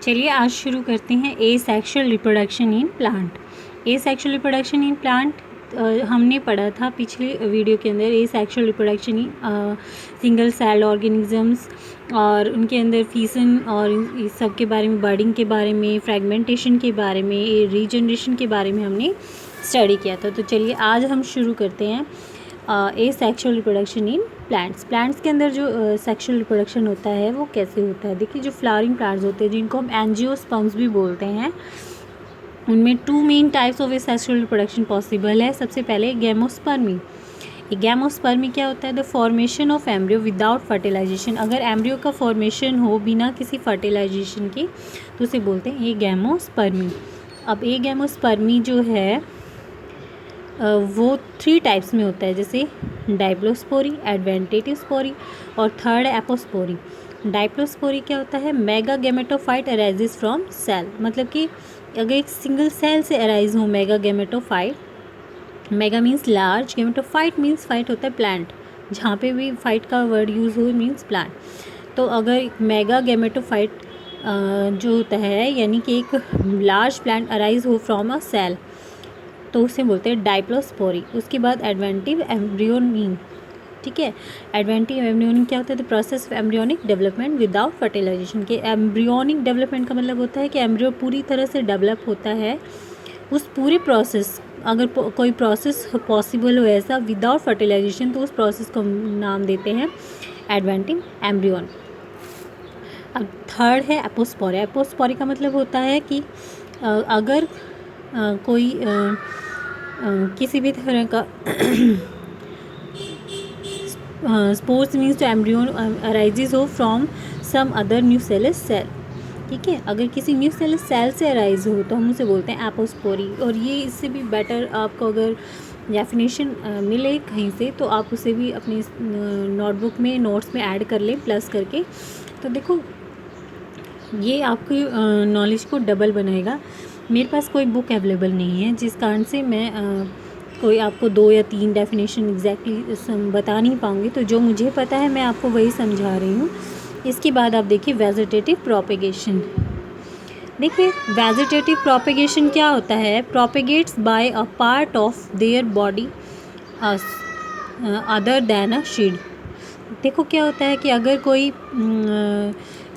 चलिए आज शुरू करते हैं asexual reproduction in plant. Asexual reproduction in plant हमने पढ़ा था पिछले वीडियो के अंदर। Asexual reproduction in single cell organisms और उनके अंदर फीसन और इस सब के बारे में, बर्डिंग के बारे में, फ्रेगमेंटेशन के बारे में, रीजनरेशन के बारे में हमने स्टडी किया था। तो चलिए आज हम शुरू करते हैं एसेक्सुअल रिप्रोडक्शन इन प्लांट्स के अंदर जो सेक्सुअल रिप्रोडक्शन होता है वो कैसे होता है। देखिए, जो फ्लावरिंग प्लांट्स होते हैं जिनको हम एंजियोस्पर्म्स भी बोलते हैं, उनमें 2 main types of sexual reproduction possible है। सबसे पहले गैमोस्पर्मी। गैमोस्पर्मी क्या होता है? The formation of embryo without fertilisation. अगर एम्ब्रियो का फॉर्मेशन हो बिना किसी फर्टिलाइजेशन के तो उसे बोलते हैं ये गैमोस्पर्मी। अब ये गैमोस्पर्मी जो है वो 3 टाइप्स में होता है, जैसे डाइप्लोस्पोरी, एडवेंटेटिव स्पोरी और थर्ड एपोस्पोरी। डाइप्लोस्पोरी क्या होता है? Mega gametophyte arises from cell. मतलब कि अगर एक सिंगल सेल से अराइज हो mega gametophyte, mega means large, gametophyte means phyte होता है प्लांट, जहाँ पे भी फाइट का वर्ड यूज़ हो मीन्स प्लांट। तो अगर मेगा गैमेटोफाइट जो होता है यानी कि एक लार्ज प्लांट अराइज हो फ्रॉम अ सेल तो उसे बोलते हैं डाइप्लोस्पोरी। उसके बाद एडवेंटिव एम्ब्रियोनिक। ठीक है, एडवेंटिव एम्ब्रियोनिक क्या होता है? The process of embryonic development without fertilisation. के एम्ब्रियोनिक डेवलपमेंट का मतलब होता है कि एम्ब्रियो पूरी तरह से डेवलप होता है, उस पूरे प्रोसेस, अगर कोई प्रोसेस पॉसिबल हो ऐसा विदाउट फर्टिलाइजेशन तो उस प्रोसेस को नाम देते हैं एडवेंटिव एम्ब्रियोन। अब थर्ड है एपोस्पोरी। एपोस्पोरी का मतलब होता है कि अगर कोई किसी भी तरह का spores means to embryon arises हो from some other nucellus cell. ठीक है, अगर किसी न्यूसेलस सेल से अराइज हो तो हम उसे बोलते हैं एपोस्पोरी। और ये इससे भी बेटर आपको अगर डेफिनेशन मिले कहीं से तो आप उसे भी अपनी नोटबुक में, नोट्स में ऐड कर लें प्लस करके। तो देखो, ये आपकी नॉलेज को डबल बनाएगा। मेरे पास कोई बुक अवेलेबल नहीं है जिस कारण से मैं कोई आपको 2 या 3 डेफिनेशन एग्जैक्टली बता नहीं पाऊँगी। तो जो मुझे पता है मैं आपको वही समझा रही हूँ। इसके बाद आप देखिए वेजिटेटिव प्रोपेगेशन। देखिए, वेजिटेटिव प्रोपेगेशन क्या होता है? Propagates by a part of their body other than a seed. देखो क्या होता है कि अगर कोई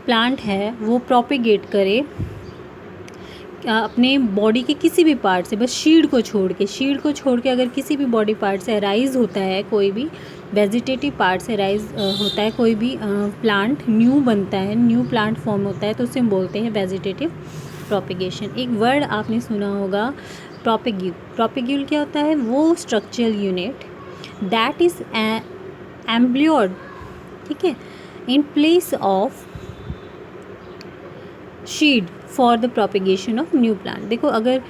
प्लांट है वो प्रोपेगेट करे अपने बॉडी के किसी भी पार्ट से, बस शीड को छोड़ के अगर किसी भी बॉडी पार्ट से अराइज होता है, कोई भी वेजिटेटिव पार्ट से अराइज होता है, कोई भी प्लांट न्यू बनता है, न्यू प्लांट फॉर्म होता है तो उसे हम बोलते हैं वेजिटेटिव प्रोपेगेशन। एक वर्ड आपने सुना होगा प्रोपेग्यूल। प्रोपेग्यूल क्या होता है? वो स्ट्रक्चरल यूनिट दैट इज एम्ब्लियोड, ठीक है, in place of शीड for the propagation of new plant. देखो, अगर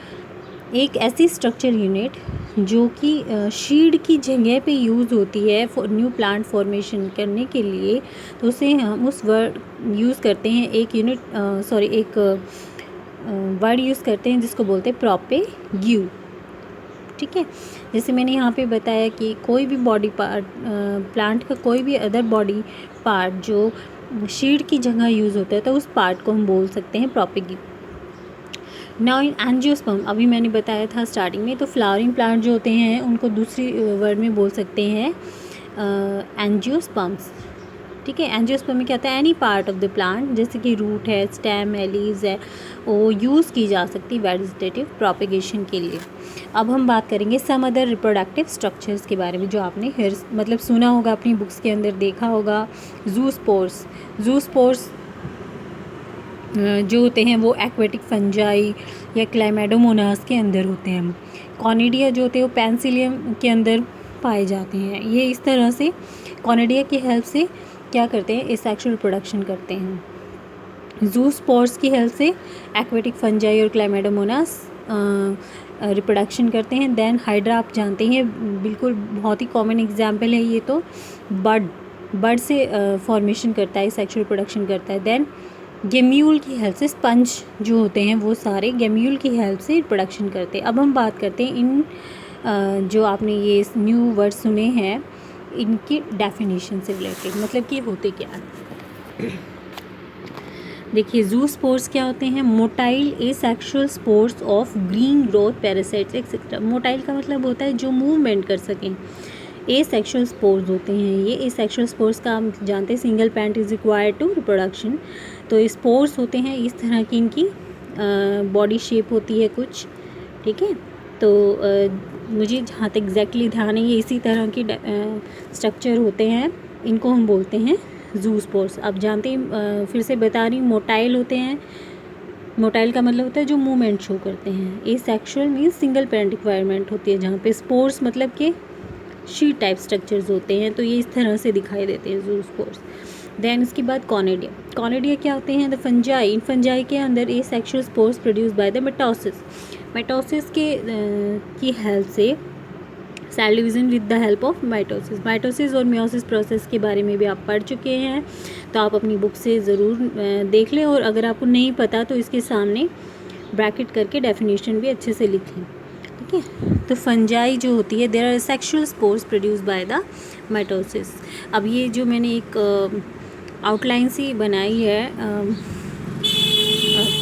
एक ऐसी स्ट्रक्चर यूनिट जो कि शीड की जगह पे यूज़ होती है न्यू प्लांट फॉर्मेशन करने के लिए, तो उसे हम उस वर्ड यूज़ करते हैं, एक वर्ड यूज़ करते हैं जिसको बोलते हैं प्रोपेग्यूल। ठीक है, जैसे मैंने यहाँ पे बताया कि कोई भी बॉडी पार्ट, प्लांट का कोई भी अदर बॉडी पार्ट जो शीड की जगह यूज़ होता है तो उस पार्ट को हम बोल सकते हैं प्रोपेग्यूल। नाउ इन एंजियोस्पर्म, अभी मैंने बताया था स्टार्टिंग में, तो फ्लावरिंग प्लांट जो होते हैं उनको दूसरी वर्ड में बोल सकते हैं एंजियोस्पर्म्स। ठीक है, एंजियोस्पर्म में क्या होता है? Any part of the plant, जैसे कि रूट है, स्टेम है, लीव्स है, वो यूज़ की जा सकती वेजिटेटिव प्रोपेगेशन के लिए। अब हम बात करेंगे सम अदर रिप्रोडक्टिव स्ट्रक्चर्स के बारे में जो आपने मतलब सुना होगा, अपनी बुक्स के अंदर देखा होगा। ज़ूस्पोर्स जो होते हैं वो एक्वेटिक फंजाई या क्लाइमेडोमोनास के अंदर होते हैं। कॉनिडिया जो होते हैं वो पेंसिलियम के अंदर पाए जाते हैं। ये इस तरह से कॉनिडिया की हेल्प से क्या करते हैं? एसेक्सुअल रिप्रोडक्शन करते हैं। ज़ूस्पोर्स की हेल्प से एक्वेटिक फंजाई और क्लाइमेडोमोनास रिप्रोडक्शन करते हैं। देन हाइड्रा, आप जानते हैं, बिल्कुल बहुत ही कॉमन एग्जाम्पल है ये, तो बर्ड से फॉर्मेशन करता है, सेक्सुअल रिप्रोडक्शन करता है। देन गेम्यूल की हेल्प से, स्पंज जो होते हैं वो सारे गेम्यूल की हेल्प से रिप्रोडक्शन करते हैं। अब हम बात करते हैं इन जो आपने ये न्यू वर्ड सुने हैं इनकी डेफिनेशन से रिलेटेड, मतलब कि होते क्या है। देखिए जू स्पोर्स क्या होते हैं, motile asexual spores of green growth parasites etcetera. Motile का मतलब होता है जो मूवमेंट कर सकें। एसेक्सुअल स्पोर्स होते हैं ये। एसेक्सुअल स्पोर्स का हम जानते हैं single parent is required to reproduction. तो स्पोर्स होते हैं इस तरह की, इनकी बॉडी शेप होती है कुछ, ठीक है। तो मुझे जहाँ तक एग्जैक्टली ध्यान है ये इसी तरह की स्ट्रक्चर होते हैं, इनको हम बोलते हैं जू स्पोर्स। आप जानते हैं, फिर से बता रही हूँ, मोटाइल होते हैं। मोटाइल का मतलब होता है जो मूवमेंट शो करते हैं। Asexual means single parent requirement होती है, जहाँ पे स्पोर्स मतलब कि शीट टाइप स्ट्रक्चर्स होते हैं। तो ये इस तरह से दिखाई देते हैं जू स्पोर्स। देन इसके बाद कॉनिडिया। कॉनिडिया क्या होते हैं, द फंजाई। इन फंजाई के अंदर asexual spores produce by the mitosis. Mitosis के की हेल्प से cell division with the help of mitosis. Mitosis और मियोसिस प्रोसेस के बारे में भी आप पढ़ चुके हैं, तो आप अपनी बुक से ज़रूर देख लें। और अगर आपको नहीं पता तो इसके सामने ब्रैकेट करके डेफिनेशन भी अच्छे से लिख लें, ठीक है। तो फंजाई जो होती है, there are sexual spores produce by the mitosis. अब ये जो मैंने एक आउटलाइन सी बनाई है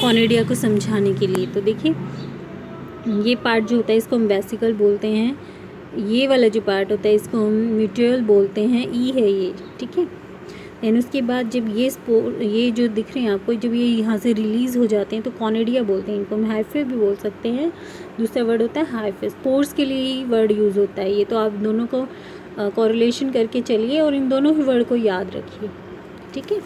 कॉनिडिया को समझाने के लिए, तो देखिए ये पार्ट जो होता है इसको हम वेसिकल बोलते हैं। ये वाला जो पार्ट होता है इसको हम म्यूट्यूल बोलते हैं, ई है ये, ठीक है। देन उसके बाद जब ये जो दिख रहे हैं आपको, जब ये यहाँ से रिलीज़ हो जाते हैं तो कॉनिडिया बोलते हैं। इनको हम हाइफे भी बोल सकते हैं। दूसरा वर्ड होता है हाइफे, स्पोर्स के लिए ही वर्ड यूज़ होता है ये। तो आप दोनों को कोरिलेशन करके चलिए और इन दोनों ही वर्ड को याद रखिए, ठीक है।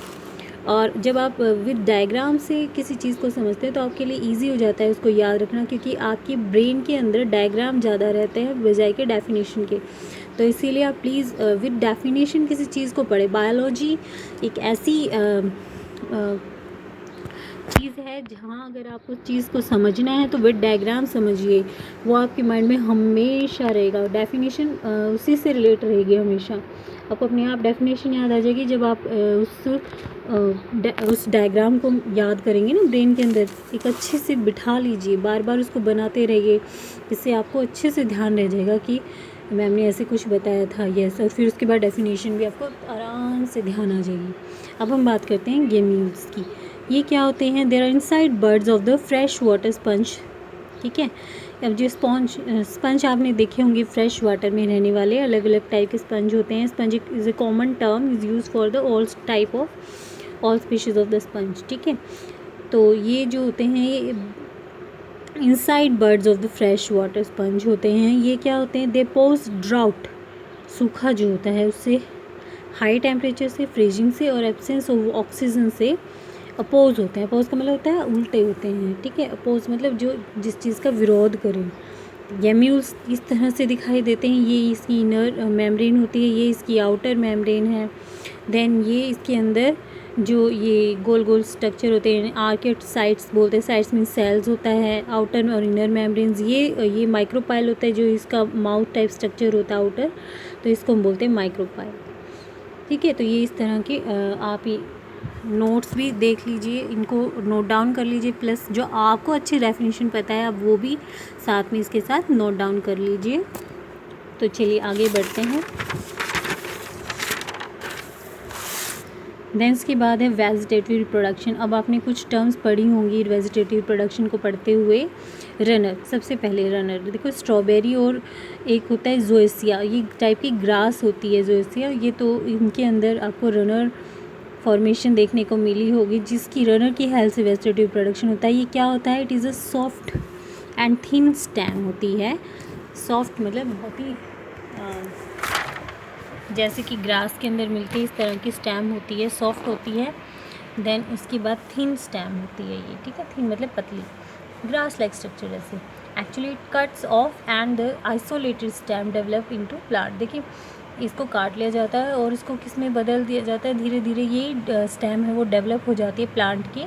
और जब आप विद डायग्राम से किसी चीज़ को समझते हैं तो आपके लिए इजी हो जाता है उसको याद रखना, क्योंकि आपकी ब्रेन के अंदर डायग्राम ज़्यादा रहते हैं बजाय के डेफिनेशन के। तो इसीलिए आप प्लीज़ विद डेफिनेशन किसी चीज़ को पढ़ें। बायोलॉजी एक ऐसी चीज़ है जहाँ अगर आपको चीज़ को समझना है तो विद डायग्राम समझिए, वो आपके माइंड में हमेशा रहेगा। डेफिनेशन उसी से रिलेट रहेगी हमेशा। आपको अपने आप डेफिनेशन याद आ जाएगी जब आप उस डायग्राम को याद करेंगे ना, ब्रेन के अंदर एक अच्छे से बिठा लीजिए, बार बार उसको बनाते रहिए। इससे आपको अच्छे से ध्यान रह जाएगा कि मैम ने ऐसे कुछ बताया था, यस। और फिर उसके बाद डेफिनेशन भी आपको आराम से ध्यान आ जाएगी। अब हम बात करते हैं गेम्यूल्स की। ये क्या होते हैं, there are inside buds of the fresh water sponge, ठीक है। अब जो स्पंज आपने देखे होंगे फ्रेश वाटर में रहने वाले, अलग अलग टाइप के स्पंज होते हैं। Sponge is a common term is use for the all type of all species of the sponge, ठीक है। तो ये जो होते हैं ये inside buds of the fresh water sponge होते हैं। ये क्या होते हैं, दे पोज ड्राउट, सूखा जो होता है उससे, हाई टेम्परेचर से, फ्रीजिंग से और एब्सेंस ऑफ ऑक्सीजन से अपोज होते हैं। अपोज का मतलब होता है उल्टे होते हैं, ठीक है। अपोज मतलब जो जिस चीज़ का विरोध करें। गेम्यूल्स इस तरह से दिखाई देते हैं। ये इसकी इनर मेम्ब्रेन होती है, ये इसकी आउटर मेम्ब्रेन है। देन ये इसके अंदर जो ये गोल गोल स्ट्रक्चर होते हैं आर्केड साइट्स बोलते हैं, साइट्स मीन सेल्स होता है, आउटर और इनर मेम्ब्रेन्स। ये माइक्रोपाइल होता है जो इसका माउथ टाइप स्ट्रक्चर होता है आउटर, तो इसको हम बोलते हैं माइक्रोपाइल, ठीक है। तो ये इस तरह की आप ये नोट्स भी देख लीजिए, इनको नोट डाउन कर लीजिए, प्लस जो आपको अच्छी डेफिनेशन पता है आप वो भी साथ में इसके साथ नोट डाउन कर लीजिए। तो चलिए आगे बढ़ते हैं। देन इसके बाद है वेजिटेटिव रिप्रोडक्शन। अब आपने कुछ टर्म्स पढ़ी होंगी वेजिटेटिव रिप्रोडक्शन को पढ़ते हुए। रनर, सबसे पहले रनर देखो, स्ट्रॉबेरी और एक होता है जोएसिया, ये टाइप की ग्रास होती है जोएसिया। ये तो इनके अंदर आपको रनर फॉर्मेशन देखने को मिली होगी, जिसकी रनर की हेल्प से वेजिटेटिव रिप्रोडक्शन होता है। ये क्या होता है, it is a soft and thin stem होती है। सॉफ्ट मतलब बहुत ही जैसे कि ग्रास के अंदर मिलती है इस तरह की स्टेम होती है, सॉफ्ट होती है। देन उसके बाद थिन स्टेम होती है ये, ठीक है। थिन मतलब पतली, ग्रास लाइक स्ट्रक्चर जैसे। Actually it cuts of and the isolated stem develop into plant. देखिए इसको काट लिया जाता है और इसको किस में बदल दिया जाता है, धीरे धीरे ये स्टेम है वो डेवलप हो जाती है प्लांट के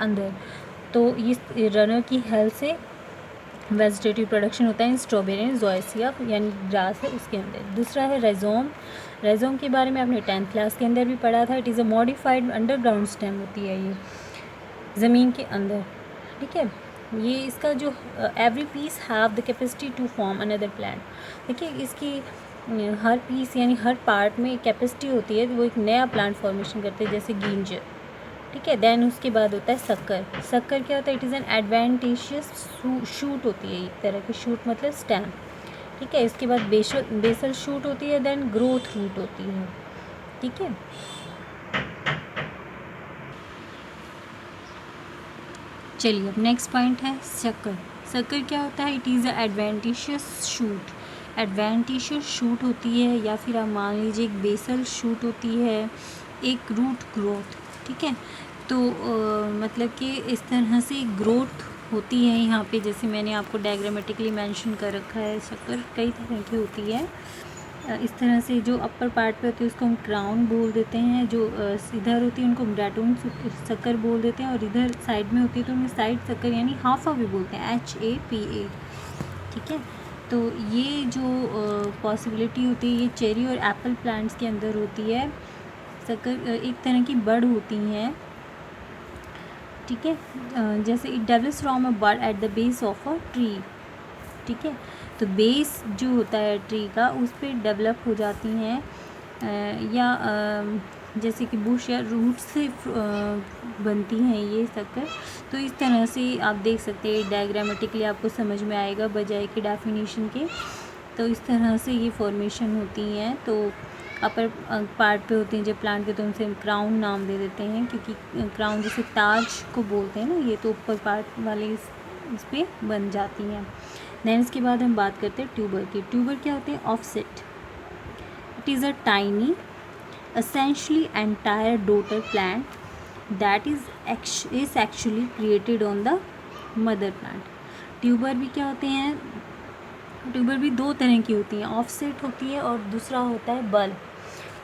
अंदर। तो इस रनर की हेल्प से वेजिटेटिव प्रोडक्शन होता है इन स्ट्रॉबेरी जोएसिया यानी ग्रास है उसके अंदर। दूसरा है रेजोम। रेजोम के बारे में आपने 10th क्लास के अंदर भी पढ़ा था। It is a modified underground stem होती है ये ज़मीन के अंदर, ठीक है। ये इसका जो every piece have the capacity to form another plant. देखिए इसकी हर पीस यानी हर पार्ट में कैपेसिटी होती है, वो एक नया प्लांट फॉर्मेशन करते हैं, जैसे गिंजर, ठीक है। देन उसके बाद होता है सक्कर। सक्कर क्या होता है? It is an adventitious shoot होती है, एक तरह की शूट मतलब स्टेम, ठीक है। इसके बाद बेसल शूट होती है, देन ग्रोथ रूट होती है, ठीक है। चलिए अब नेक्स्ट पॉइंट है सक्कर। सक्कर क्या होता है? It is a adventitious shoot. Adventitious shoot होती है, या फिर आप मान लीजिए एक बेसल शूट होती है, एक रूट ग्रोथ, ठीक है। तो मतलब कि इस तरह से ग्रोथ होती है यहाँ पे, जैसे मैंने आपको डायग्रामेटिकली मेंशन कर रखा है। सक्कर कई तरह की होती है। इस तरह से जो अपर पार्ट पे होती है उसको हम क्राउन बोल देते हैं, जो इधर होती है उनको हम डाटून सक्कर बोल देते हैं, और इधर साइड में होती है तो उन्हें साइड सक्कर यानी हाफा भी बोलते हैं, HAPA, ठीक है। तो ये जो पॉसिबिलिटी होती है ये चेरी और एप्पल प्लांट्स के अंदर होती है। सक्कर एक तरह की बड होती हैं, ठीक है। जैसे it develops from a bud at the base of a tree, ठीक है। तो बेस जो होता है ट्री का उस पर डेवलप हो जाती हैं, या जैसे कि बुश या रूट से बनती हैं ये सक्कर। तो इस तरह से आप देख सकते हैं, डायग्रामेटिकली आपको समझ में आएगा बजाय कि डेफिनेशन के। तो इस तरह से ये फॉर्मेशन होती हैं। तो अपर पार्ट पे होती हैं जब प्लांट के, तो उनसे हम क्राउन नाम दे देते हैं, क्योंकि क्राउन जैसे ताज को बोलते हैं ना, ये तो ऊपर पार्ट वाले इस पर बन जाती हैं। देन इसके बाद हम बात करते हैं ट्यूबर की। ट्यूबर क्या होते हैं? Offset. It is a tiny essentially entire daughter plant that is actually created on the mother plant। Tuber भी क्या होते हैं? ट्यूबर भी दो तरह की होती हैं, ऑफसेट होती है और दूसरा होता है बल्ब,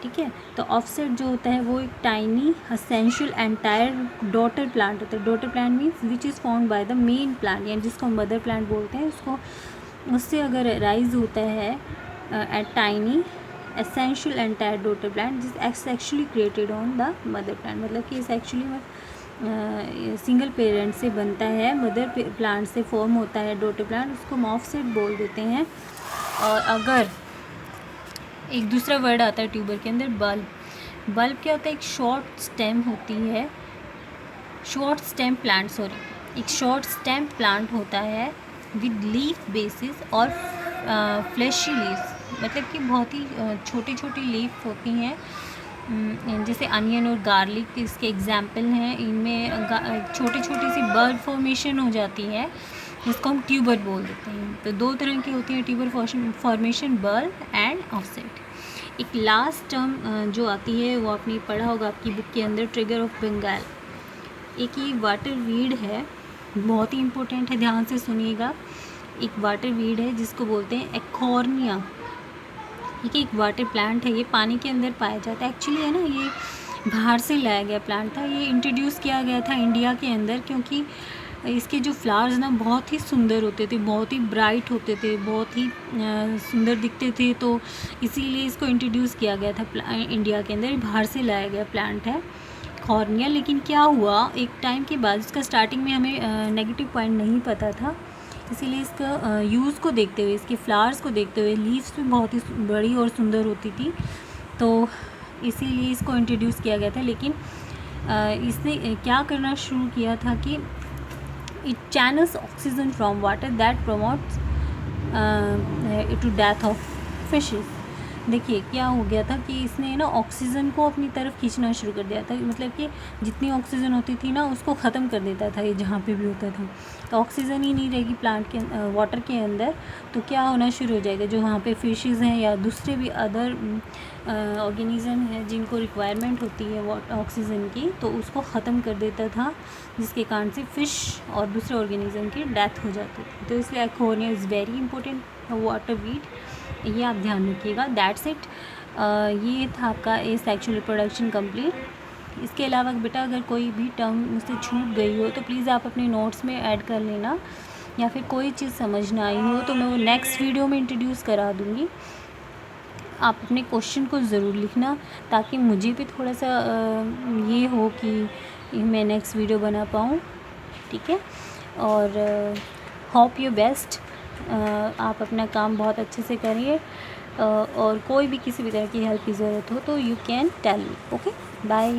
ठीक है। तो ऑफसेट जो होता है वो एक tiny essential entire daughter plant होता है। Daughter plant means which is found by the main plant, यानी जिसको हम मदर प्लांट बोलते हैं, उसको उससे अगर राइज होता है at tiny essential entire daughter plant जिस actually created on the mother plant, मतलब कि इस एक्चुअली सिंगल पेरेंट से बनता है, मदर प्लांट से फॉर्म होता है डॉटर प्लांट, उसको हम ऑफसेट बोल देते हैं। और अगर एक दूसरा वर्ड आता है ट्यूबर के अंदर, बल्ब। बल्ब क्या होता है? एक शॉर्ट स्टेम होती है, शॉर्ट स्टेम प्लांट, सॉरी, एक शॉर्ट स्टेम प्लांट होता है विद लीफ बेसिस और फ्लैशी लीव्स, मतलब कि बहुत ही छोटी छोटी लीफ होती हैं, जैसे अनियन और गार्लिक इसके एग्जाम्पल हैं। इनमें छोटी छोटी सी बर्ड फॉर्मेशन हो जाती है, जिसको हम ट्यूबर बोल देते हैं। तो दो तरह की होती है tuber formation, bulb and offset. एक लास्ट टर्म जो आती है वो आपने पढ़ा होगा आपकी बुक के अंदर, ट्रिगर ऑफ बंगाल। एक ये वाटर वीड है, बहुत ही इम्पोर्टेंट है, ध्यान से सुनिएगा। एक वाटर वीड है जिसको बोलते हैं एकोर्निया, ठीक है। एक वाटर प्लांट है, ये पानी के अंदर पाया जाता है। एक्चुअली है ना, ये बाहर से लाया गया प्लांट था, ये इंट्रोड्यूस किया गया था इंडिया के अंदर, क्योंकि इसके जो फ्लावर्स ना बहुत ही सुंदर होते थे, बहुत ही ब्राइट होते थे, बहुत ही सुंदर दिखते थे, तो इसीलिए इसको इंट्रोड्यूस किया गया था इंडिया के अंदर। बाहर से लाया गया प्लांट है कॉर्निया। लेकिन क्या हुआ, एक टाइम के बाद, इसका स्टार्टिंग में हमें नेगेटिव पॉइंट नहीं पता था, इसीलिए इसका यूज़ को देखते हुए, इसके फ्लावर्स को देखते हुए, लीव्स भी बहुत ही बड़ी और सुंदर होती थी, तो इसीलिए इसको इंट्रोड्यूस किया गया था। लेकिन इसने क्या करना शुरू किया था कि it channels oxygen from water that promotes to death of fishes. देखिए क्या हो गया था कि इसने ना ऑक्सीजन को अपनी तरफ खींचना शुरू कर दिया था, मतलब कि जितनी ऑक्सीजन होती थी ना उसको ख़त्म कर देता था ये, जहाँ पे भी होता था। तो ऑक्सीजन ही नहीं रहेगी प्लांट के वाटर के अंदर, तो क्या होना शुरू हो जाएगा, जो वहाँ पे फिशेस हैं या दूसरे भी अदर ऑर्गेनिज़म हैं जिनको रिक्वायरमेंट होती है ऑक्सीजन की, तो उसको ख़त्म कर देता था, जिसके कारण से फ़िश और दूसरे ऑर्गेनिज़म की डेथ हो जाती थी। तो इसलिए Eichhornia is very important water weed, ये आप ध्यान रखिएगा। That's it. ये था आपका सेक्सुअल रिप्रोडक्शन कंप्लीट। इसके अलावा बेटा अगर कोई भी टर्म मुझसे छूट गई हो तो प्लीज़ आप अपने नोट्स में ऐड कर लेना, या फिर कोई चीज़ समझ ना आई हो तो मैं वो नेक्स्ट वीडियो में इंट्रोड्यूस करा दूँगी। आप अपने क्वेश्चन को ज़रूर लिखना, ताकि मुझे भी थोड़ा सा ये हो कि मैं नेक्स्ट वीडियो बना पाऊँ, ठीक है। और होप यू बेस्ट। आप अपना काम बहुत अच्छे से करिए, और कोई भी किसी भी तरह की हेल्प की ज़रूरत हो तो you can tell me. Okay, bye.